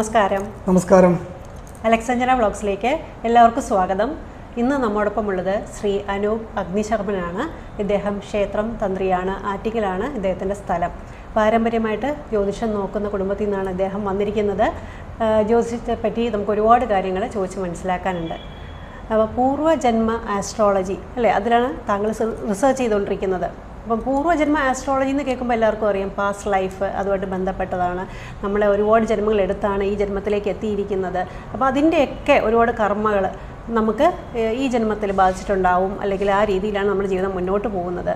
നമസ്കാരം. നമസ്കാരം. അലക്സാഞ്ചന വ്ളോഗ്സിലേക്ക് എല്ലാവർക്കും സ്വാഗതം. ഇന്ന് നമ്മോടൊപ്പമുള്ളത് ശ്രീ അനൂപ് അഗ്നിശർമ്മനാണ്. ഇദ്ദേഹം ക്ഷേത്രം തന്ത്രിയാണ്. ആറ്റിങ്ങലാണ് ഇദ്ദേഹത്തിൻ്റെ സ്ഥലം. പാരമ്പര്യമായിട്ട് ജ്യോതിഷം നോക്കുന്ന കുടുംബത്തിൽ നിന്നാണ് ഇദ്ദേഹം വന്നിരിക്കുന്നത്. ജ്യോതിഷത്തെ പറ്റി നമുക്ക് ഒരുപാട് കാര്യങ്ങൾ ചോദിച്ച് മനസ്സിലാക്കാനുണ്ട്. അപ്പോൾ പൂർവ്വജന്മ ആസ്ട്രോളജി അല്ലേ, അതിലാണ് താങ്കൾ റിസർച്ച് ചെയ്തുകൊണ്ടിരിക്കുന്നത്. അപ്പം പൂർവ്വജന്മ ആസ്ട്രോളജി എന്ന് കേൾക്കുമ്പോൾ എല്ലാവർക്കും അറിയാം പാസ്റ്റ് ലൈഫ് അതുമായിട്ട് ബന്ധപ്പെട്ടതാണ്. നമ്മളെ ഒരുപാട് ജന്മങ്ങൾ എടുത്താണ് ഈ ജന്മത്തിലേക്ക് എത്തിയിരിക്കുന്നത്. അപ്പോൾ അതിൻ്റെയൊക്കെ ഒരുപാട് കർമ്മകൾ നമുക്ക് ഈ ജന്മത്തിൽ ബാധിച്ചിട്ടുണ്ടാവും, അല്ലെങ്കിൽ ആ രീതിയിലാണ് നമ്മുടെ ജീവിതം മുന്നോട്ട് പോകുന്നത്.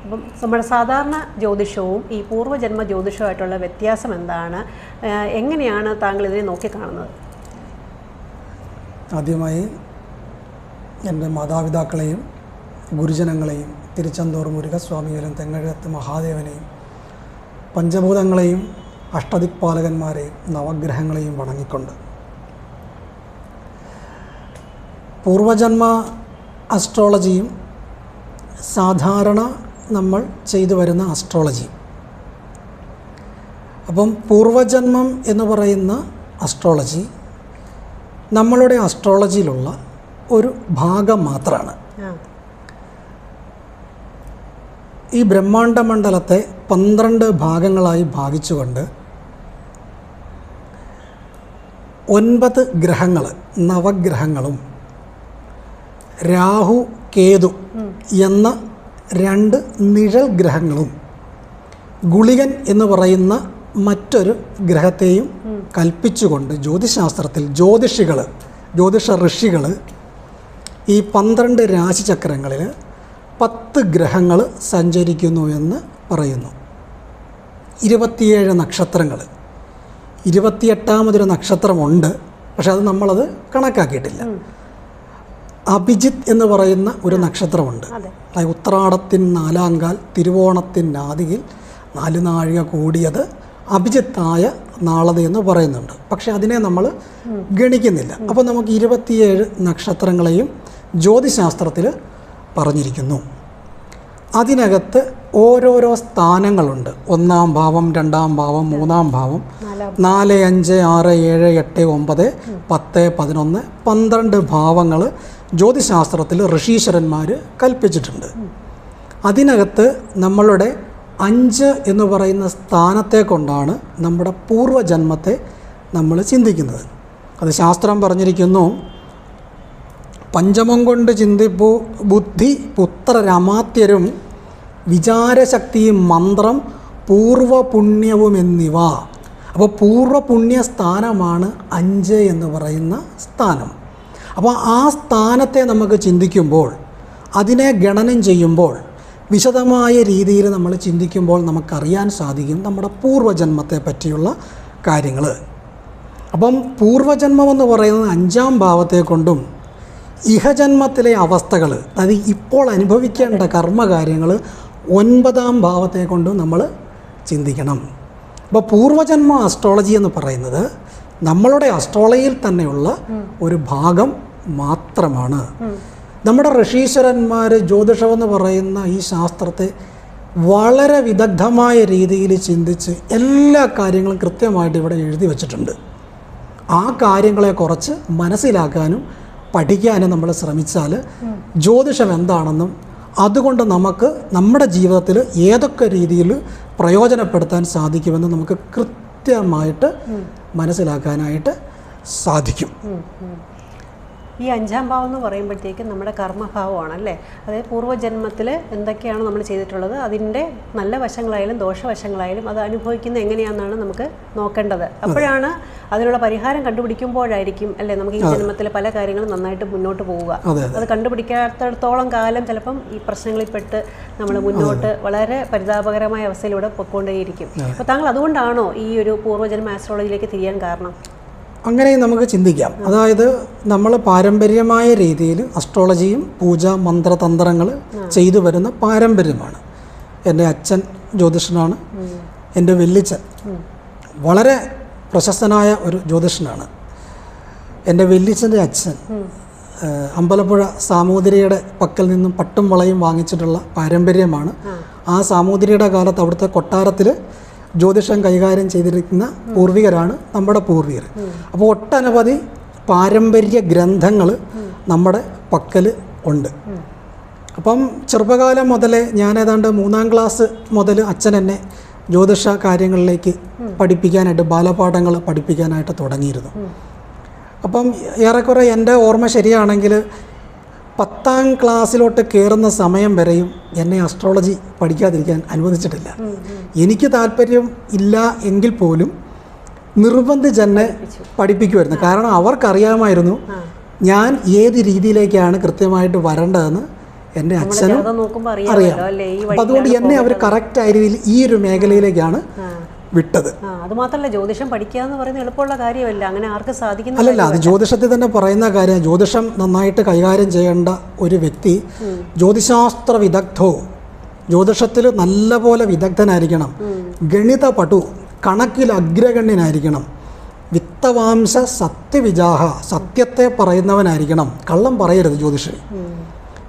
അപ്പം നമ്മുടെ സാധാരണ ജ്യോതിഷവും ഈ പൂർവ്വജന്മ ജ്യോതിഷവുമായിട്ടുള്ള വ്യത്യാസം എന്താണ്? എങ്ങനെയാണ് താങ്കൾ ഇതിനെ നോക്കിക്കാണുന്നത്? ആദ്യമായി എൻ്റെ മാതാപിതാക്കളെയും ഗുരുജനങ്ങളെയും തിരുച്ചെന്തൂർ മുരുകസ്വാമികളെയും തെങ്ങഴത്ത് മഹാദേവനെയും പഞ്ചഭൂതങ്ങളെയും അഷ്ടദിക്പാലകന്മാരെയും നവഗ്രഹങ്ങളെയും വണങ്ങിക്കൊണ്ട് പൂർവജന്മ അസ്ട്രോളജിയും സാധാരണ നമ്മൾ ചെയ്തു വരുന്ന അസ്ട്രോളജി. അപ്പം പൂർവജന്മം എന്ന് പറയുന്ന അസ്ട്രോളജി നമ്മളുടെ അസ്ട്രോളജിയിലുള്ള ഒരു ഭാഗം മാത്രമാണ്. ഈ ബ്രഹ്മാണ്ഡമണ്ഡലത്തെ 12 ഭാഗങ്ങളായി ഭാഗിച്ചുകൊണ്ട് 9 ഗ്രഹങ്ങൾ, നവഗ്രഹങ്ങളും രാഹു കേതു എന്ന 2 നിഴൽ ഗ്രഹങ്ങളും ഗുളികൻ എന്ന് പറയുന്ന മറ്റൊരു ഗ്രഹത്തെയും കൽപ്പിച്ചുകൊണ്ട് ജ്യോതിശാസ്ത്രത്തിൽ ജ്യോതിഷ ഋഷികൾ ഈ 12 രാശിചക്രങ്ങളിൽ 10 ഗ്രഹങ്ങൾ സഞ്ചരിക്കുന്നു എന്ന് പറയുന്നു. 27 നക്ഷത്രങ്ങൾ, 28ാമതൊരു നക്ഷത്രമുണ്ട്, പക്ഷെ അത് നമ്മളത് കണക്കാക്കിയിട്ടില്ല. അഭിജിത്ത് എന്ന് പറയുന്ന ഒരു നക്ഷത്രമുണ്ട്. ഉത്രാടത്തിൻ 4-ാം കാൽ, തിരുവോണത്തിൻ ആദിയിൽ 4 നാഴിക കൂടിയത് അഭിജിത്തായ നാളത് എന്ന് പറയുന്നുണ്ട്. പക്ഷെ അതിനെ നമ്മൾ ഗണിക്കുന്നില്ല. അപ്പോൾ നമുക്ക് 27 നക്ഷത്രങ്ങളെയും ജ്യോതിശാസ്ത്രത്തിൽ പറഞ്ഞിരിക്കുന്നു. അതിനകത്ത് ഓരോരോ സ്ഥാനങ്ങളുണ്ട്. 1-ാം ഭാവം, 2-ാം ഭാവം, 3-ാം ഭാവം, 4, 5, 6, 7, 8, 9, 10, 11, 12 ഭാവങ്ങൾ ജ്യോതിശാസ്ത്രത്തിൽ ഋഷീശ്വരന്മാർ കൽപ്പിച്ചിട്ടുണ്ട്. അതിനകത്ത് നമ്മളുടെ 5 എന്ന് പറയുന്ന സ്ഥാനത്തെ കൊണ്ടാണ് നമ്മുടെ പൂർവ്വജന്മത്തെ നമ്മൾ ചിന്തിക്കുന്നത്. അത് ശാസ്ത്രം പറഞ്ഞിരിക്കുന്നു, പഞ്ചമം കൊണ്ട് ചിന്തിപ്പു ബുദ്ധി പുത്രരമാത്യരും വിചാരശക്തിയും മന്ത്രം പൂർവ്വപുണ്യവും എന്നിവ. അപ്പോൾ പൂർവ്വപുണ്യ സ്ഥാനമാണ് 5 എന്ന് പറയുന്ന സ്ഥാനം. അപ്പോൾ ആ സ്ഥാനത്തെ നമുക്ക് ചിന്തിക്കുമ്പോൾ, അതിനെ ഗണനം ചെയ്യുമ്പോൾ, വിശദമായ രീതിയിൽ നമ്മൾ ചിന്തിക്കുമ്പോൾ നമുക്കറിയാൻ സാധിക്കും നമ്മുടെ പൂർവ്വജന്മത്തെ പറ്റിയുള്ള കാര്യങ്ങൾ. അപ്പം പൂർവ്വജന്മമെന്ന് പറയുന്നത് 5-ാം ഭാവത്തെ കൊണ്ടും ഇഹജന്മത്തിലെ അവസ്ഥകൾ, അതായത് ഇപ്പോൾ അനുഭവിക്കേണ്ട കർമ്മകാര്യങ്ങൾ 9-ാം ഭാവത്തെ കൊണ്ടും നമ്മൾ ചിന്തിക്കണം. അപ്പോൾ പൂർവ്വജന്മ അസ്ട്രോളജി എന്ന് പറയുന്നത് നമ്മളുടെ അസ്ട്രോളജിയിൽ തന്നെയുള്ള ഒരു ഭാഗം മാത്രമാണ്. നമ്മുടെ ഋഷീശ്വരന്മാർ ജ്യോതിഷമെന്ന് പറയുന്ന ഈ ശാസ്ത്രത്തെ വളരെ വിദഗ്ധമായ രീതിയിൽ ചിന്തിച്ച് എല്ലാ കാര്യങ്ങളും കൃത്യമായിട്ട് ഇവിടെ എഴുതി വച്ചിട്ടുണ്ട്. ആ കാര്യങ്ങളെ കുറച്ച് മനസ്സിലാക്കാനും പഠിക്കാനും നമ്മൾ ശ്രമിച്ചാൽ ജ്യോതിഷം എന്താണെന്നും അതുകൊണ്ട് നമുക്ക് നമ്മുടെ ജീവിതത്തിൽ ഏതൊക്കെ രീതിയിൽ പ്രയോജനപ്പെടുത്താൻ സാധിക്കുമെന്ന് നമുക്ക് കൃത്യമായിട്ട് മനസ്സിലാക്കാനായിട്ട് സാധിക്കും. ഈ 5-ാം ഭാവം എന്ന് പറയുമ്പോഴത്തേക്കും നമ്മുടെ കർമ്മഭാവമാണല്ലേ. അതായത് പൂർവ്വജന്മത്തിൽ എന്തൊക്കെയാണ് നമ്മൾ ചെയ്തിട്ടുള്ളത്, അതിൻ്റെ നല്ല വശങ്ങളായാലും ദോഷവശങ്ങളായാലും അത് അനുഭവിക്കുന്നത് എങ്ങനെയാണെന്നാണ് നമുക്ക് നോക്കേണ്ടത്. അപ്പോഴാണ് അതിനുള്ള പരിഹാരം കണ്ടുപിടിക്കുമ്പോഴായിരിക്കും അല്ലേ നമുക്ക് ഈ ജന്മത്തിൽ പല കാര്യങ്ങളും നന്നായിട്ട് മുന്നോട്ട് പോവുക. അത് കണ്ടുപിടിക്കാത്തിടത്തോളം കാലം ചിലപ്പം ഈ പ്രശ്നങ്ങളിൽപ്പെട്ട് നമ്മൾ മുന്നോട്ട് വളരെ പരിതാപകരമായ അവസ്ഥയിലൂടെ പൊയ്ക്കൊണ്ടേയിരിക്കും. അപ്പോൾ താങ്കൾ അതുകൊണ്ടാണോ ഈ ഒരു പൂർവ്വജന്മ ആസ്ട്രോളജിയിലേക്ക് തിരിയാൻ കാരണം? അങ്ങനെ നമുക്ക് ചിന്തിക്കാം. അതായത് നമ്മൾ പാരമ്പര്യമായ രീതിയിൽ അസ്ട്രോളജിയും പൂജ മന്ത്രതന്ത്രങ്ങൾ ചെയ്തു വരുന്ന പാരമ്പര്യമാണ്. എൻ്റെ അച്ഛൻ ജ്യോതിഷനാണ്. എൻ്റെ വല്യച്ഛൻ വളരെ പ്രശസ്തനായ ഒരു ജ്യോതിഷനാണ്. എൻ്റെ വല്യച്ഛൻ്റെ അച്ഛൻ അമ്പലപ്പുഴ സാമൂതിരിയുടെ പക്കൽ നിന്നും പട്ടും വളയും വാങ്ങിച്ചിട്ടുള്ള പാരമ്പര്യമാണ്. ആ സാമൂതിരിയുടെ കാലത്ത് അവിടുത്തെ കൊട്ടാരത്തിൽ ജ്യോതിഷം കൈകാര്യം ചെയ്തിരിക്കുന്ന പൂർവികരാണ് നമ്മുടെ പൂർവികർ. അപ്പോൾ ഒട്ടനവധി പാരമ്പര്യ ഗ്രന്ഥങ്ങൾ നമ്മുടെ പക്കൽ ഉണ്ട്. അപ്പം ചെറുപ്പകാലം മുതലേ ഞാൻ ഏതാണ്ട് 3ാം ക്ലാസ് മുതൽ അച്ഛൻ എന്നെ ജ്യോതിഷ കാര്യങ്ങളിലേക്ക് പഠിപ്പിക്കാനായിട്ട്, ബാലപാഠങ്ങൾ പഠിപ്പിക്കാനായിട്ട് തുടങ്ങിയിരുന്നു. അപ്പം ഏറെക്കുറെ എൻ്റെ ഓർമ്മ ശരിയാണെങ്കിൽ 10ാം ക്ലാസ്സിലോട്ട് കയറുന്ന സമയം വരെയും എന്നെ അസ്ട്രോളജി പഠിക്കാതിരിക്കാൻ അനുവദിച്ചിട്ടില്ല. എനിക്ക് താല്പര്യം ഇല്ല എങ്കിൽ പോലും നിർബന്ധിച്ച് എന്നെ പഠിപ്പിക്കുമായിരുന്നു. കാരണം അവർക്കറിയാമായിരുന്നു ഞാൻ ഏത് രീതിയിലേക്കാണ് കൃത്യമായിട്ട് വരേണ്ടതെന്ന് എൻ്റെ അച്ഛനും അറിയാം. അപ്പം അതുകൊണ്ട് എന്നെ അവർ കറക്റ്റായ രീതിയിൽ ഈ ഒരു മേഖലയിലേക്കാണ് വിട്ടത്. അത് മാത്രമല്ല, ജ്യോതിഷം പഠിക്കുക എന്ന് പറയുന്നത് എളുപ്പമുള്ള കാര്യമല്ല, അങ്ങനെ ആർക്കും സാധിക്കുന്ന അല്ലല്ല. അത് ജ്യോതിഷത്തിൽ തന്നെ പറയുന്ന കാര്യം. ജ്യോതിഷം നന്നായിട്ട് കൈകാര്യം ചെയ്യേണ്ട ഒരു വ്യക്തി ജ്യോതിശാസ്ത്ര വിദഗ്ധോ, ജ്യോതിഷത്തിൽ നല്ലപോലെ വിദഗ്ധനായിരിക്കണം, ഗണിത പടു, കണക്കിൽ അഗ്രഗണ്യനായിരിക്കണം, വിത്തവാംശ സത്യവിജാഹ, സത്യത്തെ പറയുന്നവനായിരിക്കണം, കള്ളം പറയരുത് ജ്യോതിഷി.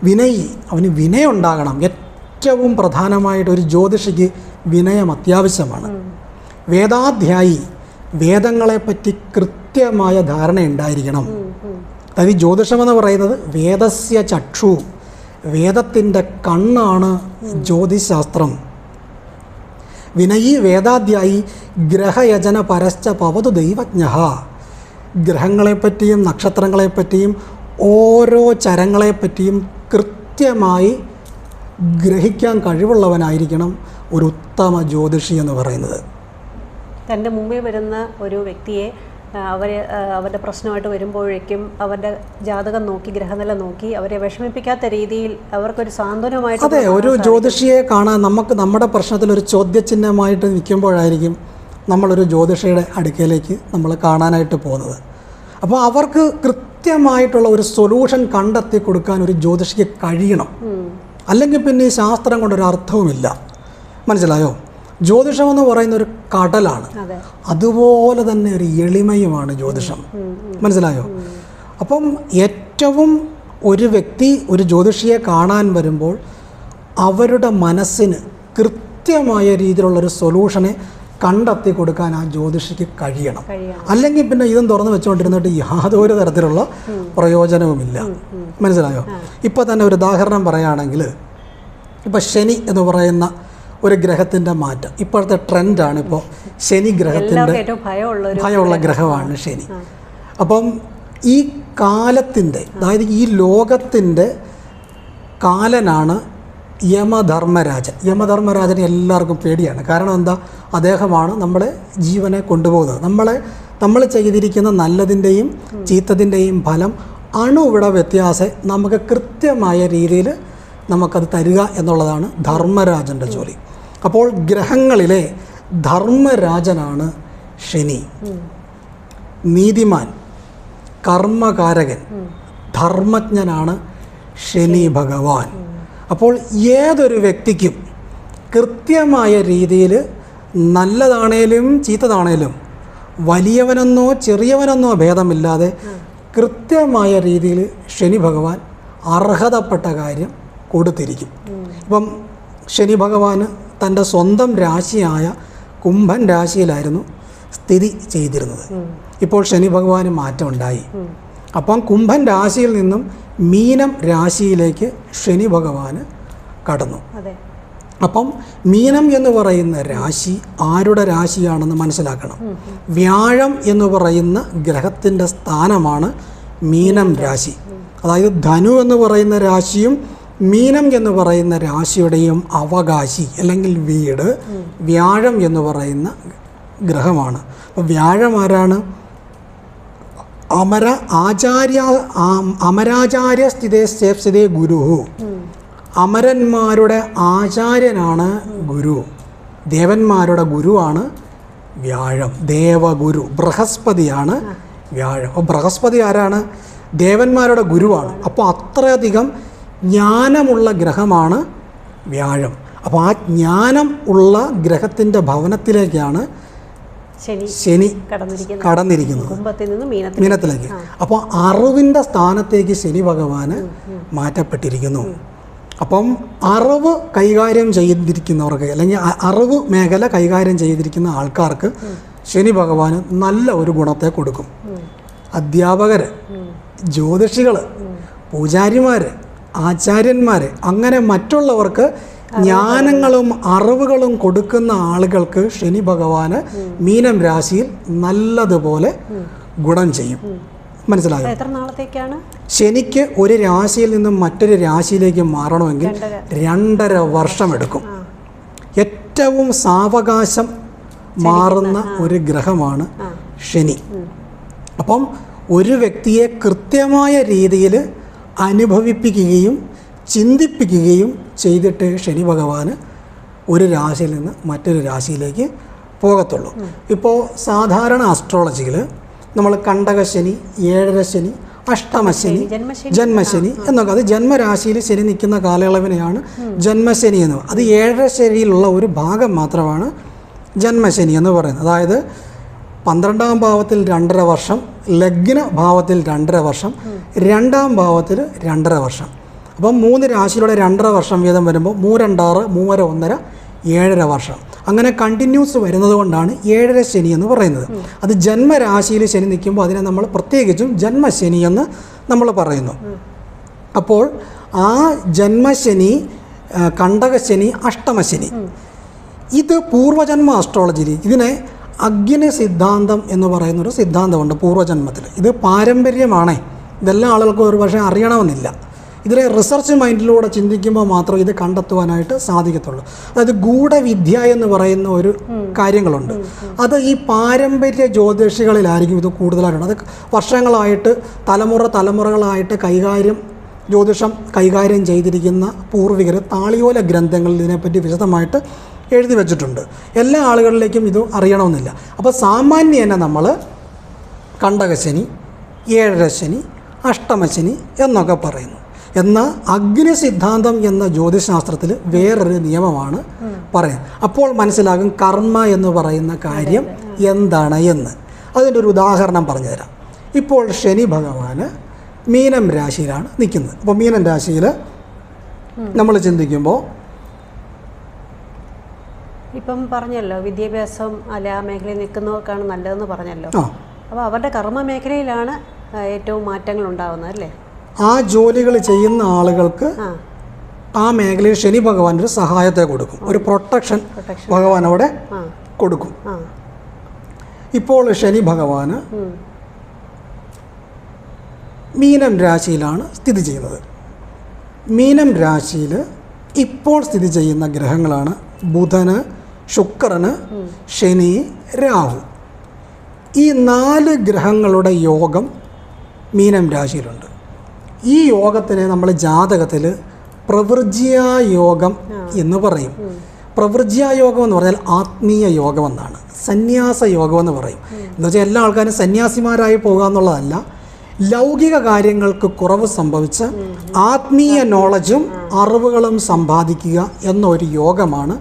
വിനയി, അവന് വിനയം ഉണ്ടാകണം. ഏറ്റവും പ്രധാനമായിട്ട് ഒരു ജ്യോതിഷിക്ക് വിനയം അത്യാവശ്യമാണ്. വേദാധ്യായി, വേദങ്ങളെപ്പറ്റി കൃത്യമായ ധാരണ ഉണ്ടായിരിക്കണം. അതായത് ജ്യോതിഷമെന്ന് പറയുന്നത് വേദസ്യ ചക്ഷു, വേദത്തിൻ്റെ കണ്ണാണ് ജ്യോതിശാസ്ത്രം. വിനയി വേദാധ്യായി ഗ്രഹയജന പരശ്ച പവതു ദൈവജ്ഞ, ഗ്രഹങ്ങളെപ്പറ്റിയും നക്ഷത്രങ്ങളെപ്പറ്റിയും ഓരോ ചരങ്ങളെപ്പറ്റിയും കൃത്യമായി ഗ്രഹിക്കാൻ കഴിവുള്ളവനായിരിക്കണം ഒരു ഉത്തമ ജ്യോതിഷി എന്ന് പറയുന്നത്. തൻ്റെ മുമ്പിൽ വരുന്ന ഒരു വ്യക്തിയെ അവരുടെ പ്രശ്നമായിട്ട് വരുമ്പോഴേക്കും അവരുടെ ജാതകം നോക്കി, ഗ്രഹനില നോക്കി അവരെ വിഷമിപ്പിക്കാത്ത രീതിയിൽ അവർക്കൊരു സാന്ത്വനമായിട്ട്. അതെ, ഒരു ജ്യോതിഷിയെ കാണാൻ നമുക്ക് നമ്മുടെ പ്രശ്നത്തിൽ ഒരു ചോദ്യചിഹ്നമായിട്ട് നിൽക്കുമ്പോഴായിരിക്കും നമ്മളൊരു ജ്യോതിഷിയുടെ അടുക്കലേക്ക് നമ്മൾ കാണാനായിട്ട് പോകുന്നത്. അപ്പോൾ അവർക്ക് കൃത്യമായിട്ടുള്ള ഒരു സൊല്യൂഷൻ കണ്ടെത്തി കൊടുക്കാൻ ഒരു ജ്യോതിഷിക്ക് കഴിയണം. അല്ലെങ്കിൽ പിന്നെ ഈ ശാസ്ത്രം കൊണ്ടൊരു അർത്ഥവുമില്ല. മനസ്സിലായോ? ജ്യോതിഷം എന്ന് പറയുന്ന ഒരു കടലാണ്, അതുപോലെ തന്നെ ഒരു എളിമയുമാണ് ജ്യോതിഷം. മനസ്സിലായോ? അപ്പം ഏറ്റവും ഒരു വ്യക്തി ഒരു ജ്യോതിഷിയെ കാണാൻ വരുമ്പോൾ അവരുടെ മനസ്സിന് കൃത്യമായ രീതിയിലുള്ളൊരു സൊല്യൂഷനെ കണ്ടെത്തി കൊടുക്കാൻ ആ ജ്യോതിഷിക്ക് കഴിയണം. അല്ലെങ്കിൽ പിന്നെ ഇതും തുറന്നു വെച്ചുകൊണ്ടിരുന്നിട്ട് യാതൊരു തരത്തിലുള്ള പ്രയോജനവുമില്ല. മനസ്സിലായോ? ഇപ്പോൾ തന്നെ ഒരു ഉദാഹരണം പറയുകയാണെങ്കിൽ, ഇപ്പോൾ ശനി എന്ന് പറയുന്ന ഒരു ഗ്രഹത്തിൻ്റെ മാറ്റം ഇപ്പോഴത്തെ ട്രെൻഡാണ്. ഇപ്പോൾ ശനി ഗ്രഹത്തിൻ്റെ ഭയമുള്ള ഗ്രഹമാണ് ശനി. അപ്പം ഈ കാലത്തിൻ്റെ, അതായത് ഈ ലോകത്തിൻ്റെ കാലനാണ് യമധർമ്മരാജൻ. യമധർമ്മരാജന് എല്ലാവർക്കും പേടിയാണ്. കാരണം എന്താ? അദ്ദേഹമാണ് നമ്മളെ ജീവനെ കൊണ്ടുപോകുന്നത്. നമ്മൾ ചെയ്തിരിക്കുന്ന നല്ലതിൻ്റെയും ചീത്തതിൻ്റെയും ഫലം അണുവിട വ്യത്യാസം നമുക്ക് കൃത്യമായ രീതിയിൽ നമുക്കത് തരിക എന്നുള്ളതാണ് ധർമ്മരാജൻ്റെ ജോലി. അപ്പോൾ ഗ്രഹങ്ങളിലെ ധർമ്മരാജനാണ് ശനി. നീതിമാൻ, കർമ്മകാരകൻ, ധർമ്മജ്ഞനാണ് ശനി ഭഗവാൻ. അപ്പോൾ ഏതൊരു വ്യക്തിക്കും കൃത്യമായ രീതിയിൽ നല്ലതാണേലും ചീത്തതാണേലും വലിയവനെന്നോ ചെറിയവനെന്നോ ഭേദമില്ലാതെ കൃത്യമായ രീതിയിൽ ശനി ഭഗവാൻ അർഹതപ്പെട്ട കാര്യം കൊടുത്തിരിക്കും. ഇപ്പം ശനി ഭഗവാന് തൻ്റെ സ്വന്തം രാശിയായ കുംഭൻ രാശിയിലായിരുന്നു സ്ഥിതി ചെയ്തിരുന്നത്. ഇപ്പോൾ ശനി ഭഗവാന് മാറ്റമുണ്ടായി. അപ്പം കുംഭൻ രാശിയിൽ നിന്നും മീനം രാശിയിലേക്ക് ശനി ഭഗവാന് കടന്നു. അപ്പം മീനം എന്ന് പറയുന്ന രാശി ആരുടെ രാശിയാണെന്ന് മനസ്സിലാക്കണം. വ്യാഴം എന്ന് പറയുന്ന ഗ്രഹത്തിൻ്റെ സ്ഥാനമാണ് മീനം രാശി. അതായത് ധനു എന്ന് പറയുന്ന രാശിയും മീനം എന്ന് പറയുന്ന രാശിയുടെയും അവകാശി അല്ലെങ്കിൽ വീട് വ്യാഴം എന്ന് പറയുന്ന ഗ്രഹമാണ്. അപ്പോൾ വ്യാഴം ആരാണ്? അമരാചാര്യ സ്ഥിതേ ഗുരു. അമരന്മാരുടെ ആചാര്യനാണ് ഗുരു. ദേവന്മാരുടെ ഗുരുവാണ് വ്യാഴം. ദേവഗുരു ബൃഹസ്പതിയാണ് വ്യാഴം. അപ്പോൾ ബൃഹസ്പതി ആരാണ്? ദേവന്മാരുടെ ഗുരുവാണ്. അപ്പോൾ അത്രയധികം ജ്ഞാനമുള്ള ഗ്രഹമാണ് വ്യാഴം. അപ്പോൾ ആ ജ്ഞാനം ഉള്ള ഗ്രഹത്തിൻ്റെ ഭവനത്തിലേക്കാണ് ശനി കടന്നിരിക്കുന്നത്, മീനത്തിലേക്ക്. അപ്പോൾ അറിവിൻ്റെ സ്ഥാനത്തേക്ക് ശനി ഭഗവാന് മാറ്റപ്പെട്ടിരിക്കുന്നു. അപ്പം അറിവ് കൈകാര്യം ചെയ്തിരിക്കുന്നവർക്ക് അല്ലെങ്കിൽ അറിവ് മേഖല കൈകാര്യം ചെയ്തിരിക്കുന്ന ആൾക്കാർക്ക് ശനി ഭഗവാൻ നല്ല ഒരു ഗുണത്തെ കൊടുക്കും. അധ്യാപകർ, ജ്യോതിഷികൾ, പൂജാരിമാർ, ആചാര്യന്മാർ, അങ്ങനെ മറ്റുള്ളവർക്ക് ജ്ഞാനങ്ങളും അറിവുകളും കൊടുക്കുന്ന ആളുകൾക്ക് ശനി ഭഗവാന് മീനം രാശിയിൽ നല്ലതുപോലെ ഗുണം ചെയ്യും. മനസ്സിലായോ? എത്ര നാളത്തേക്കാണ് ശനിക്ക് ഒരു രാശിയിൽ നിന്നും മറ്റൊരു രാശിയിലേക്ക് മാറണമെങ്കിൽ 2.5 വർഷം എടുക്കും. ഏറ്റവും സാവകാശം മാറുന്ന ഒരു ഗ്രഹമാണ് ശനി. അപ്പം ഒരു വ്യക്തിയെ കൃത്യമായ രീതിയിൽ അനുഭവിപ്പിക്കുകയും ചിന്തിപ്പിക്കുകയും ചെയ്തിട്ട് ശനി ഭഗവാന് ഒരു രാശിയിൽ നിന്ന് മറ്റൊരു രാശിയിലേക്ക് പോകത്തുള്ളൂ. ഇപ്പോൾ സാധാരണ അസ്ട്രോളജിയിൽ നമ്മൾ കണ്ടകശനി, ഏഴരശനി, അഷ്ടമശനി, ജന്മശനി എന്നൊക്കെ, അത് ജന്മരാശിയിൽ ശനി നിൽക്കുന്ന കാലയളവിനെയാണ് ജന്മശനി എന്ന്. അത് ഏഴരശനിയിലുള്ള ഒരു ഭാഗം മാത്രമാണ് ജന്മശനി എന്ന് പറയുന്നത്. അതായത് 12ാം ഭാവത്തിൽ 2.5 വർഷം, ലഗ്ന ഭാവത്തിൽ 2.5 വർഷം, 2ാം ഭാവത്തിൽ 2.5 വർഷം. അപ്പം 3 രാശിയിലൂടെ 2.5 വർഷം വീതം വരുമ്പോൾ 3, 2, 6, 3, 1, 7.5 വർഷം. അങ്ങനെ കണ്ടിന്യൂസ് വരുന്നത് കൊണ്ടാണ് ഏഴര ശനി എന്ന് പറയുന്നത്. അത് ജന്മരാശിയിൽ ശനി നിൽക്കുമ്പോൾ അതിനെ നമ്മൾ പ്രത്യേകിച്ചും ജന്മശനി എന്ന് നമ്മൾ പറയുന്നു. അപ്പോൾ ആ ജന്മശനി, കണ്ടകശനി, അഷ്ടമശനി, ഇത് പൂർവജന്മ അസ്ട്രോളജിയിൽ ഇതിനെ അഗ്നി സിദ്ധാന്തം എന്ന് പറയുന്നൊരു സിദ്ധാന്തമുണ്ട് പൂർവജന്മത്തിൽ. ഇത് പാരമ്പര്യമാണ്. ഇതെല്ലാം ആളുകൾക്ക് ഒരു പക്ഷേ അറിയണമെന്നില്ല. ഇതിലെ റിസർച്ച് മൈൻഡിലൂടെ ചിന്തിക്കുമ്പോൾ മാത്രം ഇത് കണ്ടെത്തുവാനായിട്ട് സാധിക്കത്തുള്ളൂ. അതായത് ഗൂഢവിദ്യ എന്ന് പറയുന്ന ഒരു കാര്യങ്ങളുണ്ട്. അത് ഈ പാരമ്പര്യ ജ്യോതിഷികളിലായിരിക്കും ഇത് കൂടുതലായിട്ടുണ്ട്. അത് വർഷങ്ങളായിട്ട് തലമുറകളായിട്ട് ജ്യോതിഷം കൈകാര്യം ചെയ്തിരിക്കുന്ന പൂർവികർ താളിയോല ഗ്രന്ഥങ്ങളിൽ ഇതിനെപ്പറ്റി വിശദമായിട്ട് എഴുതി വച്ചിട്ടുണ്ട്. എല്ലാ ആളുകളിലേക്കും ഇത് അറിയണമെന്നില്ല. അപ്പോൾ സാമാന്യേന നമ്മൾ കണ്ടകശനി, ഏഴരശനി, അഷ്ടമശനി എന്നൊക്കെ പറയുന്നു. എന്നാൽ അഗ്നി സിദ്ധാന്തം എന്ന ജ്യോതിശാസ്ത്രത്തിൽ വേറൊരു നിയമമാണ് പറയുന്നത്. അപ്പോൾ മനസ്സിലാകും കർമ്മ എന്ന് പറയുന്ന കാര്യം എന്താണ് എന്ന്. അതിൻ്റെ ഒരു ഉദാഹരണം പറഞ്ഞുതരാം. ഇപ്പോൾ ശനി ഭഗവാന് മീനം രാശിയിലാണ് നിൽക്കുന്നത്. അപ്പോൾ മീനം രാശിയിൽ നമ്മൾ ചിന്തിക്കുമ്പോൾ ഇപ്പം പറഞ്ഞല്ലോ വിദ്യാഭ്യാസം അല്ല ആ മേഖലയിൽ നിൽക്കുന്നവർക്കാണ് നല്ലതെന്ന് പറഞ്ഞല്ലോ. അപ്പോൾ അവരുടെ കർമ്മ മേഖലയിലാണ് ഏറ്റവും മാറ്റങ്ങൾ ഉണ്ടാകുന്നത് അല്ലേ? ആ ജോലികൾ ചെയ്യുന്ന ആളുകൾക്ക് ആ മേഖലയിൽ ശനി ഭഗവാൻ ഒരു സഹായത്തെ കൊടുക്കും, ഒരു പ്രൊട്ടക്ഷൻ ഭഗവാൻ അവിടെ കൊടുക്കും. ഇപ്പോൾ ശനി ഭഗവാന് മീനം രാശിയിലാണ് സ്ഥിതി ചെയ്യുന്നത്. മീനം രാശിയിൽ ഇപ്പോൾ സ്ഥിതി ചെയ്യുന്ന ഗ്രഹങ്ങളാണ് ബുധന്, ശുക്രന്, ശനി, രാഹു. ഈ 4 ഗ്രഹങ്ങളുടെ യോഗം മീനം രാശിയിലുണ്ട്. ഈ യോഗത്തിനെ നമ്മൾ ജാതകത്തിൽ പ്രവൃജ്യായോഗം എന്ന് പറയും. പ്രവൃജ്യായോഗം എന്ന് പറഞ്ഞാൽ ആത്മീയ യോഗമെന്നാണ്. സന്യാസ യോഗം എന്ന് പറയും. എന്ന് വെച്ചാൽ എല്ലാ ആൾക്കാരും സന്യാസിമാരായി പോകുക എന്നുള്ളതല്ല, ലൗകിക കാര്യങ്ങൾക്ക് കുറവ് സംഭവിച്ച് ആത്മീയ നോളജും അറിവുകളും സമ്പാദിക്കുക എന്നൊരു യോഗമാണ്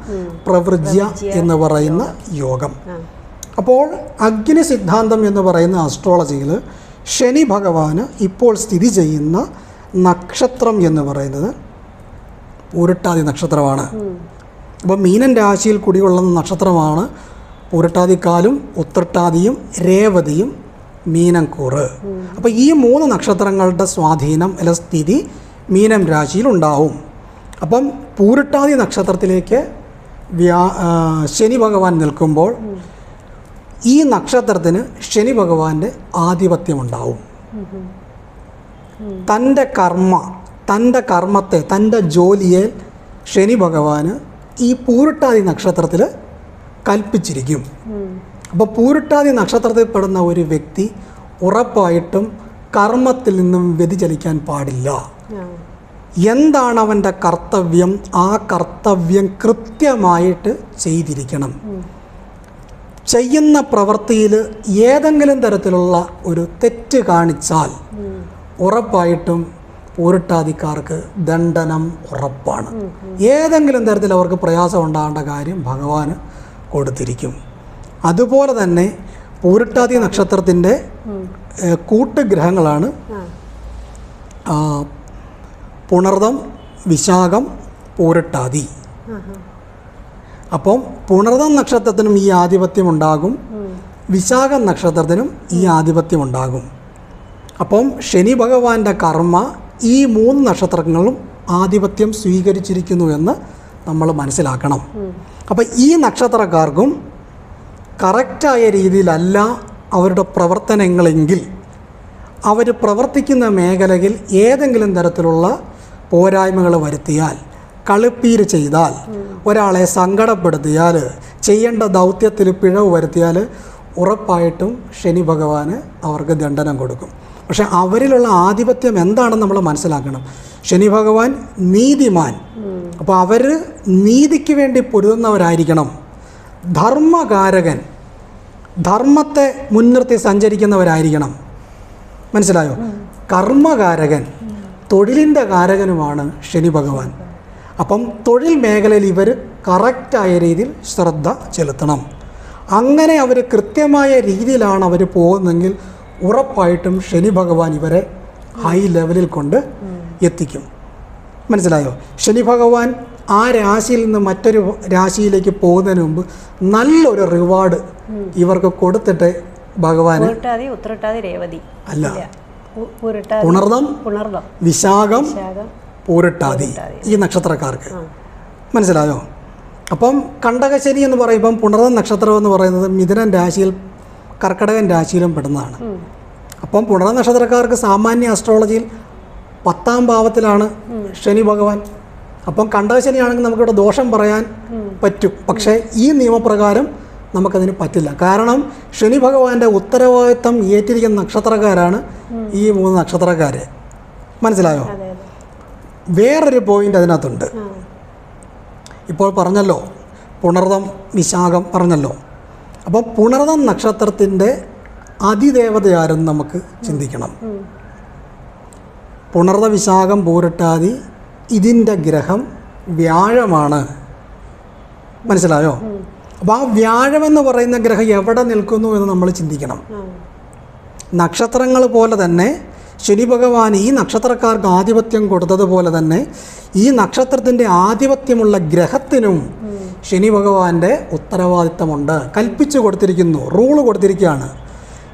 പ്രവൃജ്യ എന്ന് പറയുന്ന യോഗം. അപ്പോൾ അഗ്നി സിദ്ധാന്തം എന്ന് പറയുന്ന അസ്ട്രോളജിയിൽ ശനി ഭഗവാന് ഇപ്പോൾ സ്ഥിതി ചെയ്യുന്ന നക്ഷത്രം എന്ന് പറയുന്നത് പൂരട്ടാതി നക്ഷത്രമാണ്. അപ്പോൾ മീനൻ രാശിയിൽ കുടികൊള്ളുന്ന നക്ഷത്രമാണ് പൂരട്ടാതിക്കാലും ഉത്രട്ടാതിയും രേവതിയും മീനക്കൂറ്. അപ്പോൾ ഈ 3 നക്ഷത്രങ്ങളുടെ സ്വാധീനം അല്ല സ്ഥിതി മീനം രാശിയിലുണ്ടാവും. അപ്പം പൂരട്ടാതി നക്ഷത്രത്തിലേക്ക് ശനി ഭഗവാൻ നിൽക്കുമ്പോൾ ഈ നക്ഷത്രത്തിന് ശനി ഭഗവാന്റെ ആധിപത്യമുണ്ടാവും. തൻ്റെ കർമ്മത്തെ തൻ്റെ ജോലിയെ ശനി ഭഗവാന് ഈ പൂരട്ടാതി നക്ഷത്രത്തിൽ കൽപ്പിച്ചിരിക്കും. അപ്പോൾ പൂരട്ടാതി നക്ഷത്രത്തിൽപ്പെടുന്ന ഒരു വ്യക്തി ഉറപ്പായിട്ടും കർമ്മത്തിൽ നിന്നും വ്യതിചലിക്കാൻ പാടില്ല. എന്താണ് അവൻ്റെ കർത്തവ്യം, ആ കർത്തവ്യം കൃത്യമായിട്ട് ചെയ്തിരിക്കണം. ചെയ്യുന്ന പ്രവൃത്തിയിൽ ഏതെങ്കിലും തരത്തിലുള്ള ഒരു തെറ്റ് കാണിച്ചാൽ ഉറപ്പായിട്ടും പൂരട്ടാതിക്കാർക്ക് ദണ്ഡനം ഉറപ്പാണ്. ഏതെങ്കിലും തരത്തിൽ അവർക്ക് പ്രയാസം ഉണ്ടാകേണ്ട കാര്യം ഭഗവാന് കൊടുത്തിരിക്കും. അതുപോലെ തന്നെ പൂരട്ടാതി നക്ഷത്രത്തിൻ്റെ കൂട്ടുഗ്രഹങ്ങളാണ് പുണർദം, വിശാഖം, പൂരട്ടാതി. അപ്പം പുണർതം നക്ഷത്രത്തിനും ഈ ആധിപത്യം ഉണ്ടാകും, വിശാഖം നക്ഷത്രത്തിനും ഈ ആധിപത്യം ഉണ്ടാകും. അപ്പം ശനി ഭഗവാന്റെ കർമ്മ ഈ 3 നക്ഷത്രങ്ങളും ആധിപത്യം സ്വീകരിച്ചിരിക്കുന്നു എന്ന് നമ്മൾ മനസ്സിലാക്കണം. അപ്പം ഈ നക്ഷത്രക്കാർക്കും കറക്റ്റായ രീതിയിലല്ല അവരുടെ പ്രവർത്തനങ്ങളെങ്കിൽ അവർ പ്രവർത്തിക്കുന്ന മേഖലയിൽ ഏതെങ്കിലും തരത്തിലുള്ള പോരായ്മകൾ വരുത്തിയാൽ, കളിപ്പീര് ചെയ്താൽ, ഒരാളെ സങ്കടപ്പെടുത്തിയാൽ, ചെയ്യേണ്ട ദൗത്യത്തിൽ പിഴവ് വരുത്തിയാൽ ഉറപ്പായിട്ടും ശനി ഭഗവാന് അവർക്ക് ദണ്ഡനം കൊടുക്കും. പക്ഷെ അവരിലുള്ള ആധിപത്യം എന്താണെന്ന് നമ്മൾ മനസ്സിലാക്കണം. ശനി ഭഗവാൻ നീതിമാൻ. അപ്പോൾ അവർ നീതിക്ക് വേണ്ടി പൊരുതുന്നവരായിരിക്കണം. ധർമ്മകാരകൻ, ധർമ്മത്തെ മുൻനിർത്തി സഞ്ചരിക്കുന്നവരായിരിക്കണം. മനസ്സിലായോ? കർമ്മകാരകൻ, തൊഴിലിൻ്റെ കാരകനുമാണ് ശനി ഭഗവാൻ. അപ്പം തൊഴിൽ മേഖലയിൽ ഇവർ കറക്റ്റായ രീതിയിൽ ശ്രദ്ധ ചെലുത്തണം. അങ്ങനെ അവർ കൃത്യമായ രീതിയിലാണ് അവർ പോകുന്നതെങ്കിൽ ഉറപ്പായിട്ടും ശനി ഭഗവാൻ ഇവരെ ഹൈ ലെവലിൽ കൊണ്ട് എത്തിക്കും. മനസ്സിലായോ? ശനി ഭഗവാൻ ആ രാശിയിൽ നിന്ന് മറ്റൊരു രാശിയിലേക്ക് പോകുന്നതിന് മുമ്പ് നല്ലൊരു റിവാർഡ് ഇവർക്ക് കൊടുത്തിട്ട് ഭഗവാൻ അല്ല, പുണർതം, വിശാഖം, പൂരട്ടാതി ഈ നക്ഷത്രക്കാർക്ക്. മനസ്സിലായോ? അപ്പം കണ്ടകശനി എന്ന് പറയുമ്പം പുണർതം നക്ഷത്രം എന്ന് പറയുന്നത് മിഥുനൻ രാശിയിൽ കർക്കടകൻ രാശിയിലും പെടുന്നതാണ്. അപ്പം പുണർതം നക്ഷത്രക്കാർക്ക് സാമാന്യ അസ്ട്രോളജിയിൽ 10ാം ഭാവത്തിലാണ് ശനി ഭഗവാൻ. അപ്പം കണ്ടകശനിയാണെങ്കിൽ നമുക്കിവിടെ ദോഷം പറയാൻ പറ്റും. പക്ഷേ ഈ നിയമപ്രകാരം നമുക്കതിന് പറ്റില്ല. കാരണം ശനി ഭഗവാന്റെ ഉത്തരവാദിത്തം ഏറ്റിരിക്കുന്ന നക്ഷത്രക്കാരാണ് ഈ 3 നക്ഷത്രക്കാര്. മനസ്സിലായോ? വേറൊരു പോയിന്റ് അതിനകത്തുണ്ട്. ഇപ്പോൾ പറഞ്ഞല്ലോ പുണർതം, വിശാഖം പറഞ്ഞല്ലോ. അപ്പോൾ പുണർതം നക്ഷത്രത്തിൻ്റെ അതിദേവതയാരെന്ന് നമുക്ക് ചിന്തിക്കണം. പുണർത, വിശാഖം, പൂരട്ടാതി ഇതിൻ്റെ ഗ്രഹം വ്യാഴമാണ്. മനസ്സിലായോ? അപ്പോൾ ആ വ്യാഴമെന്ന് പറയുന്ന ഗ്രഹം എവിടെ നിൽക്കുന്നു എന്ന് നമ്മൾ ചിന്തിക്കണം. നക്ഷത്രങ്ങൾ പോലെ തന്നെ ശനി ഭഗവാൻ ഈ നക്ഷത്രക്കാർക്ക് ആധിപത്യം കൊടുത്തതുപോലെ തന്നെ ഈ നക്ഷത്രത്തിൻ്റെ ആധിപത്യമുള്ള ഗ്രഹത്തിനും ശനി ഭഗവാന്റെ ഉത്തരവാദിത്തമുണ്ട്. കൽപ്പിച്ചു കൊടുത്തിരിക്കുന്നു, റൂള് കൊടുത്തിരിക്കുകയാണ്.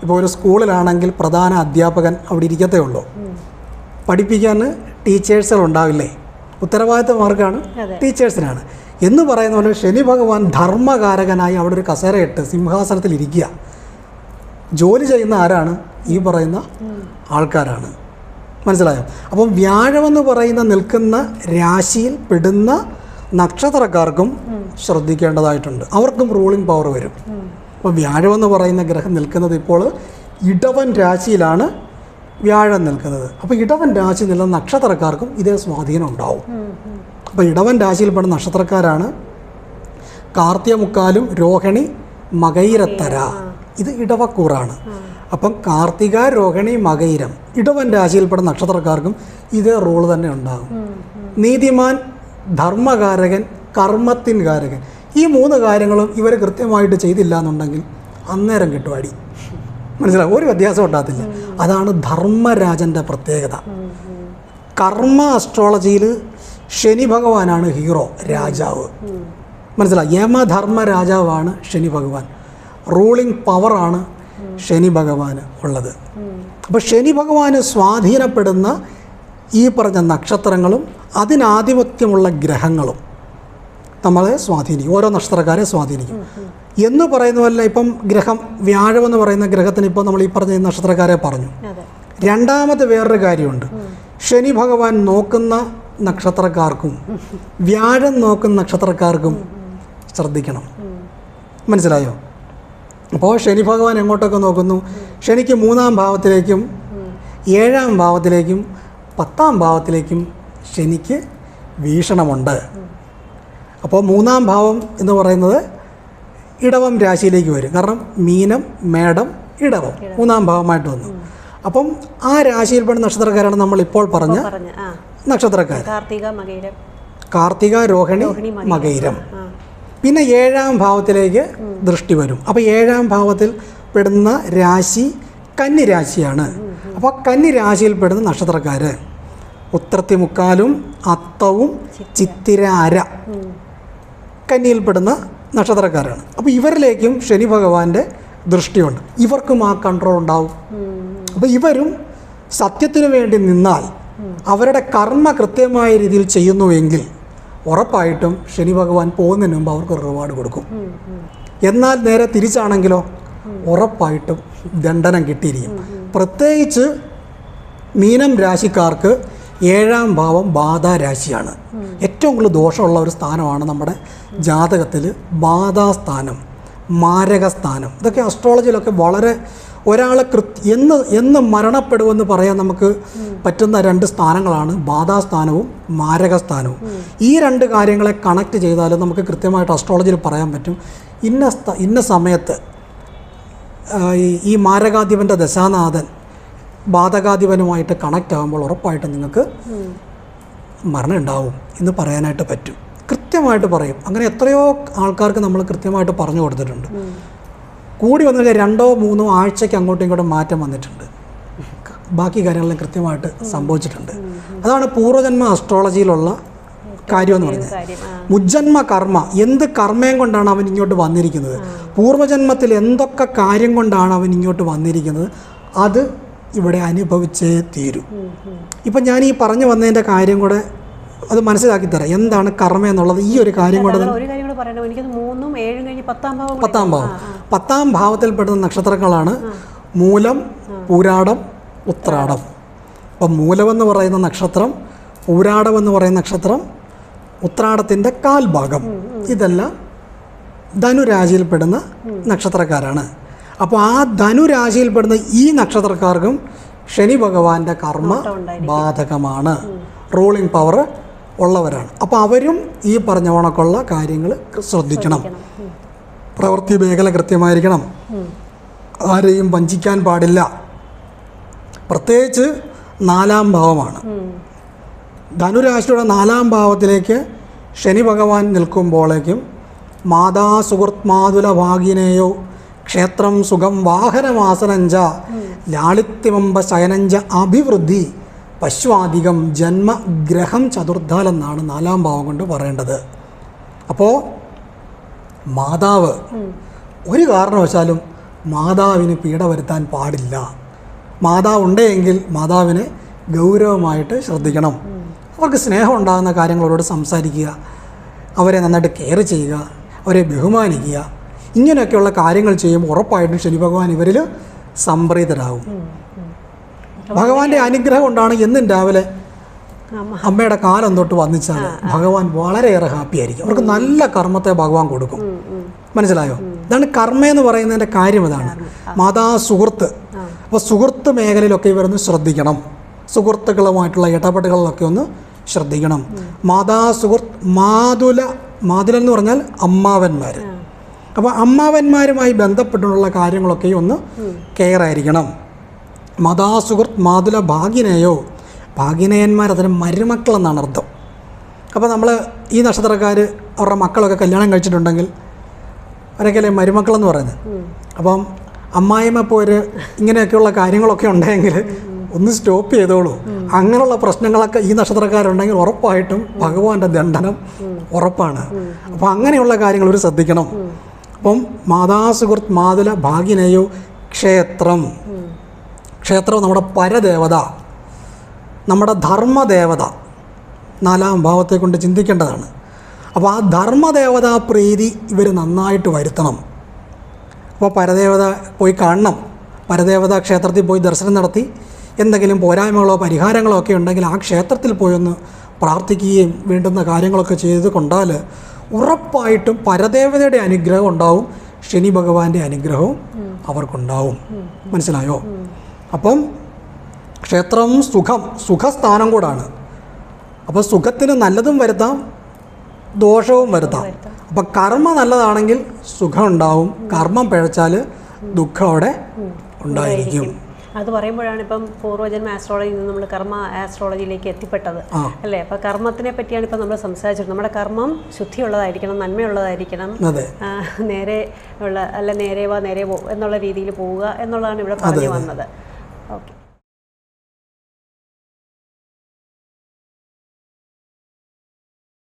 ഇപ്പോൾ ഒരു സ്കൂളിലാണെങ്കിൽ പ്രധാന അധ്യാപകൻ അവിടെ ഇരിക്കത്തേ ഉള്ളൂ. പഠിപ്പിക്കാൻ ടീച്ചേഴ്സുകളുണ്ടാവില്ലേ? ഉത്തരവാദിത്തം ആർക്കാണ്? ടീച്ചേഴ്സിനാണ്. എന്ന് പറയുന്ന പോലെ ശനി ഭഗവാൻ ധർമ്മകാരകനായി അവിടെ ഒരു കസേരയിട്ട് സിംഹാസനത്തിൽ ഇരിക്കുക. ജോലി ചെയ്യുന്ന ആരാണ്? ഈ പറയുന്ന ആൾക്കാരാണ്. മനസ്സിലായോ? അപ്പം വ്യാഴമെന്ന് പറയുന്ന നിൽക്കുന്ന രാശിയിൽ പെടുന്ന നക്ഷത്രക്കാർക്കും ശ്രദ്ധിക്കേണ്ടതായിട്ടുണ്ട്. അവർക്കും റൂളിംഗ് പവർ വരും. അപ്പോൾ വ്യാഴമെന്ന് പറയുന്ന ഗ്രഹം നിൽക്കുന്നത് ഇപ്പോൾ ഇടവൻ രാശിയിലാണ് വ്യാഴം നിൽക്കുന്നത്. അപ്പോൾ ഇടവൻ രാശി നിൽക്കുന്ന നക്ഷത്രക്കാർക്കും ഇതേ സ്വാധീനം ഉണ്ടാവും. അപ്പോൾ ഇടവൻ രാശിയിൽപ്പെടുന്ന നക്ഷത്രക്കാരാണ് കാർത്തികമുക്കാലും, രോഹിണി, മകയിരത്തര. ഇത് ഇടവക്കൂറാണ്. അപ്പം കാർത്തിക, രോഹിണി, മകയിരം ഇടവൻ രാശിയിൽപ്പെടുന്ന നക്ഷത്രക്കാർക്കും ഇതേ റോള് തന്നെ ഉണ്ടാകും. നീതിമാൻ, ധർമ്മകാരകൻ, കർമ്മത്തിൻ കാരകൻ, ഈ 3 കാര്യങ്ങളും ഇവർ കൃത്യമായിട്ട് ചെയ്തില്ല എന്നുണ്ടെങ്കിൽ അന്നേരം കിട്ടും അടി. മനസ്സിലാവും? ഒരു വ്യത്യാസം ഉണ്ടാകത്തില്ല. അതാണ് ധർമ്മരാജൻ്റെ പ്രത്യേകത. കർമ്മ അസ്ട്രോളജിയിൽ ശനി ഭഗവാനാണ് ഹീറോ, രാജാവ്. മനസ്സിലായി? യമധർമ്മ രാജാവാണ് ശനി ഭഗവാൻ. റൂളിംഗ് പവറാണ് ശനി ഭഗവാന് ഉള്ളത്. അപ്പോൾ ശനി ഭഗവാന് സ്വാധീനപ്പെടുന്ന ഈ പറഞ്ഞ നക്ഷത്രങ്ങളും അതിനാധിപത്യമുള്ള ഗ്രഹങ്ങളും നമ്മളെ സ്വാധീനിക്കും, ഓരോ നക്ഷത്രക്കാരെ സ്വാധീനിക്കും. എന്ന് പറയുന്ന പോലെ ഇപ്പം ഗ്രഹം വ്യാഴമെന്ന് പറയുന്ന ഗ്രഹത്തിന് ഇപ്പോൾ നമ്മൾ ഈ പറഞ്ഞ നക്ഷത്രക്കാരെ പറഞ്ഞു. രണ്ടാമത് വേറൊരു കാര്യമുണ്ട്. ശനി ഭഗവാൻ നോക്കുന്ന നക്ഷത്രക്കാർക്കും വ്യാഴം നോക്കുന്ന നക്ഷത്രക്കാർക്കും ശ്രദ്ധിക്കണം. മനസ്സിലായോ? അപ്പോൾ ശനി ഭഗവാൻ എങ്ങോട്ടൊക്കെ നോക്കുന്നു? ശനിക്ക് 3ാം ഭാവത്തിലേക്കും 7ാം ഭാവത്തിലേക്കും 10ാം ഭാവത്തിലേക്കും ശനിക്ക് വീക്ഷണമുണ്ട്. അപ്പോൾ 3ാം ഭാവം എന്ന് പറയുന്നത് ഇടവം രാശിയിലേക്ക് വരും. കാരണം മീനം, മേടം, ഇടവം 3ാം ഭാവമായിട്ട് വന്നു. അപ്പം ആ രാശിയിൽപ്പെടുന്ന നക്ഷത്രക്കാരാണ് നമ്മൾ ഇപ്പോൾ പറഞ്ഞ നക്ഷത്രക്കാർ. കാർത്തിക, രോഹിണി, മകയിരം. പിന്നെ 7ാം ഭാവത്തിലേക്ക് ദൃഷ്ടി വരും. അപ്പോൾ 7ാം ഭാവത്തിൽ പെടുന്ന രാശി കന്നി രാശിയാണ്. അപ്പോൾ കന്നി രാശിയിൽ പെടുന്ന നക്ഷത്രക്കാർ ഉത്രത്തിമുക്കാലും അത്തവും ചിത്തിര അര കന്നിയിൽപ്പെടുന്ന നക്ഷത്രക്കാരാണ്. അപ്പോൾ ഇവരിലേക്കും ശനി ഭഗവാന്റെ ദൃഷ്ടിയുണ്ട്. ഇവർക്കും ആ കൺട്രോൾ ഉണ്ടാവും. അപ്പോൾ ഇവരും സത്യത്തിനു വേണ്ടി നിന്നാൽ അവരുടെ കർമ്മ കൃത്യമായ രീതിയിൽ ചെയ്യുന്നുവെങ്കിൽ ഉറപ്പായിട്ടും ശനി ഭഗവാൻ പോകുന്നതിന് മുമ്പ് അവർക്ക് റിവാർഡ് കൊടുക്കും. എന്നാൽ നേരെ തിരിച്ചാണെങ്കിലോ ഉറപ്പായിട്ടും ദണ്ഡനം കിട്ടിയിരിക്കും. പ്രത്യേകിച്ച് മീനം രാശിക്കാർക്ക് 7ാം ഭാവം ബാധാരാശിയാണ്. ഏറ്റവും കൂടുതൽ ദോഷമുള്ള ഒരു സ്ഥാനമാണ് നമ്മുടെ ജാതകത്തിൽ ബാധാസ്ഥാനം, മാരകസ്ഥാനം. ഇതൊക്കെ അസ്ട്രോളജിയിലൊക്കെ വളരെ ഒരാളെ എന്ന് മരണപ്പെടുമെന്ന് പറയാൻ നമുക്ക് പറ്റുന്ന 2 സ്ഥാനങ്ങളാണ് ബാധാസ്ഥാനവും മാരകസ്ഥാനവും. ഈ 2 കാര്യങ്ങളെ കണക്ട് ചെയ്താലും നമുക്ക് കൃത്യമായിട്ട് അസ്ട്രോളജിയിൽ പറയാൻ പറ്റും ഇന്ന സമയത്ത് ഈ മാരകാധിപൻ്റെ ദശാനാഥൻ ബാധകാധിപനുമായിട്ട് കണക്റ്റ് ആകുമ്പോൾ ഉറപ്പായിട്ടും നിങ്ങൾക്ക് മരണം ഉണ്ടാവും എന്ന് പറയാനായിട്ട് പറ്റും. കൃത്യമായിട്ട് പറയും. അങ്ങനെ എത്രയോ ആൾക്കാർക്ക് നമ്മൾ കൃത്യമായിട്ട് പറഞ്ഞു കൊടുത്തിട്ടുണ്ട്. കൂടി വന്നു കഴിഞ്ഞാൽ 2-3 ആഴ്ചയ്ക്ക് അങ്ങോട്ടും ഇങ്ങോട്ടും മാറ്റം വന്നിട്ടുണ്ട്. ബാക്കി കാര്യങ്ങളെല്ലാം കൃത്യമായിട്ട് സംഭവിച്ചിട്ടുണ്ട്. അതാണ് പൂർവ്വജന്മ അസ്ട്രോളജിയിലുള്ള കാര്യമെന്ന് പറയുന്നത്. മുജ്ജന്മ കർമ്മ, എന്ത് കർമ്മയും കൊണ്ടാണ് അവൻ ഇങ്ങോട്ട് വന്നിരിക്കുന്നത്, പൂർവ്വജന്മത്തിൽ എന്തൊക്കെ കാര്യം കൊണ്ടാണ് അവൻ ഇങ്ങോട്ട് വന്നിരിക്കുന്നത്, അത് ഇവിടെ അനുഭവിച്ചേ തീരൂ. ഇപ്പം ഞാൻ ഈ പറഞ്ഞു വന്നതിൻ്റെ കാര്യം കൂടെ അത് മനസ്സിലാക്കി തരാം. എന്താണ് കർമ്മ എന്നുള്ളത് ഈ ഒരു കാര്യം കൂടെ. 10ാം ഭാവത്തിൽപ്പെടുന്ന നക്ഷത്രങ്ങളാണ് മൂലം, പൂരാടം, ഉത്രാടം. അപ്പം മൂലമെന്ന് പറയുന്ന നക്ഷത്രം, പൂരാടമെന്ന് പറയുന്ന നക്ഷത്രം, ഉത്രാടത്തിൻ്റെ കാൽഭാഗം, ഇതെല്ലാം ധനുരാശിയിൽപ്പെടുന്ന നക്ഷത്രക്കാരാണ്. അപ്പോൾ ആ ധനുരാശിയിൽപ്പെടുന്ന ഈ നക്ഷത്രക്കാർക്കും ശനി ഭഗവാന്റെ കർമ്മ ബാധകമാണ്. റൂളിംഗ് പവർ ഉള്ളവരാണ്. അപ്പോൾ അവരും ഈ പറഞ്ഞ കണക്കുള്ള കാര്യങ്ങൾ ശ്രദ്ധിക്കണം. പ്രവൃത്തി മേഖല കൃത്യമായിരിക്കണം. ആരെയും വഞ്ചിക്കാൻ പാടില്ല. പ്രത്യേകിച്ച് 4ാം ഭാവമാണ്. ധനുരാശിയുടെ 4ാം ഭാവത്തിലേക്ക് ശനി ഭഗവാൻ നിൽക്കുമ്പോഴേക്കും മാതാ സുഹൃത് മാതുല ഭാഗിനേയോ ക്ഷേത്രം സുഖം വാഹനമാസനഞ്ച ലാളിത്യമമ്പ ശയനഞ്ച അഭിവൃദ്ധി പശ്വാധികം ജന്മഗ്രഹം ചതുർദ്ധാലെന്നാണ് 4ാം ഭാവം കൊണ്ട് പറയേണ്ടത്. അപ്പോൾ മാതാവ് ഒരു കാരണവശാലും മാതാവിന് പീഡ വരുത്താൻ പാടില്ല. മാതാവ് ഉണ്ടെങ്കിൽ മാതാവിനെ ഗൗരവമായിട്ട് ശ്രദ്ധിക്കണം. അവർക്ക് സ്നേഹം ഉണ്ടാകുന്ന കാര്യങ്ങളോട് സംസാരിക്കുക, അവരെ നന്നായിട്ട് കെയർ ചെയ്യുക, അവരെ ബഹുമാനിക്കുക. ഇങ്ങനെയൊക്കെയുള്ള കാര്യങ്ങൾ ചെയ്യുമ്പോൾ ഉറപ്പായിട്ടും ശനി ഭഗവാൻ ഇവരിൽ സംപ്രീതരാകും. ഭഗവാന്റെ അനുഗ്രഹം കൊണ്ടാണ് എന്നും രാവിലെ അമ്മയുടെ കാലം തൊട്ട് വന്നിച്ചാൽ ഭഗവാൻ വളരെയേറെ ഹാപ്പി ആയിരിക്കും. അവർക്ക് നല്ല കർമ്മത്തെ ഭഗവാൻ കൊടുക്കും. മനസ്സിലായോ? ഇതാണ് കർമ്മ എന്ന് പറയുന്നതിൻ്റെ കാര്യം. ഇതാണ് മാതാ സുഹൃത്ത്. അപ്പോൾ സുഹൃത്ത് മേഖലയിലൊക്കെ ഇവരൊന്ന് ശ്രദ്ധിക്കണം. സുഹൃത്തുക്കളുമായിട്ടുള്ള ഇടപെടലുകളൊക്കെ ഒന്ന് ശ്രദ്ധിക്കണം. മാതാ സുഹൃത്ത് മാതുലെന്ന് പറഞ്ഞാൽ അമ്മാവന്മാർ. അപ്പോൾ അമ്മാവന്മാരുമായി ബന്ധപ്പെട്ടുള്ള കാര്യങ്ങളൊക്കെ ഒന്ന് കെയർ ആയിരിക്കണം. മാതാ സുഹൃത്ത് മാതുല ഭാഗിനേയോ, ഭാഗിനേയന്മാർ അതിന് മരുമക്കളെന്നാണ് അർത്ഥം. അപ്പോൾ നമ്മൾ ഈ നക്ഷത്രക്കാർ അവരുടെ മക്കളൊക്കെ കല്യാണം കഴിച്ചിട്ടുണ്ടെങ്കിൽ അവരൊക്കെയല്ലേ മരുമക്കളെന്ന് പറയുന്നത്. അപ്പം അമ്മായിമ്മ പോര് ഇങ്ങനെയൊക്കെയുള്ള കാര്യങ്ങളൊക്കെ ഉണ്ടെങ്കിൽ ഒന്ന് സ്റ്റോപ്പ് ചെയ്തോളൂ. അങ്ങനെയുള്ള പ്രശ്നങ്ങളൊക്കെ ഈ നക്ഷത്രക്കാരുണ്ടെങ്കിൽ ഉറപ്പായിട്ടും ഭഗവാന്റെ ദണ്ഡനം ഉറപ്പാണ്. അപ്പോൾ അങ്ങനെയുള്ള കാര്യങ്ങൾ ഒരു ശ്രദ്ധിക്കണം. അപ്പം മാതാ സുഹൃത്ത് മാതുല ഭാഗിനേയോ ക്ഷേത്രം. ക്ഷേത്രം നമ്മുടെ പരദേവത, നമ്മുടെ ധർമ്മദേവത 4ാം ഭാവത്തെ കൊണ്ട് ചിന്തിക്കേണ്ടതാണ്. അപ്പോൾ ആ ധർമ്മദേവതാ പ്രീതി ഇവർ നന്നായിട്ട് വരുത്തണം. അപ്പോൾ പരദേവത പോയി കാണണം. പരദേവത ക്ഷേത്രത്തിൽ പോയി ദർശനം നടത്തി എന്തെങ്കിലും പോരായ്മകളോ പരിഹാരങ്ങളോ ഒക്കെ ഉണ്ടെങ്കിൽ ആ ക്ഷേത്രത്തിൽ പോയി ഒന്ന് പ്രാർത്ഥിക്കുകയും വേണ്ടുന്ന കാര്യങ്ങളൊക്കെ ചെയ്ത് കൊണ്ടാൽ ഉറപ്പായിട്ടും പരദേവതയുടെ അനുഗ്രഹം ഉണ്ടാവും, ശനി ഭഗവാന്റെ അനുഗ്രഹവും അവർക്കുണ്ടാവും. മനസ്സിലായോ? അപ്പം ക്ഷേത്രം സുഖസ്ഥാനം കൂടാണ്. അപ്പോൾ സുഖത്തിന് നല്ലതും വരുത്താം, ദോഷവും വരുത്താം. അപ്പം കർമ്മ നല്ലതാണെങ്കിൽ സുഖം ഉണ്ടാവും, കർമ്മം പിഴച്ചാൽ ദുഃഖം അവിടെ ഉണ്ടായിരിക്കും. അത് പറയുമ്പോഴാണ് ഇപ്പം പൂർവ്വജന്മ ആസ്ട്രോളജിയിൽ നിന്ന് നമ്മൾ കർമ്മ ആസ്ട്രോളജിയിലേക്ക് എത്തിപ്പെട്ടത് അല്ലേ. അപ്പോൾ കർമ്മത്തിനെ പറ്റിയാണ് ഇപ്പം നമ്മൾ സംസാരിച്ചത്. നമ്മുടെ കർമ്മം ശുദ്ധിയുള്ളതായിരിക്കണം, നന്മയുള്ളതായിരിക്കണം, നേരെ ഉള്ള നേരെ വാ നേരെ പോ എന്നുള്ള രീതിയിൽ പോവുക എന്നുള്ളതാണ് ഇവിടെ പറഞ്ഞു വന്നത്. ഓക്കെ.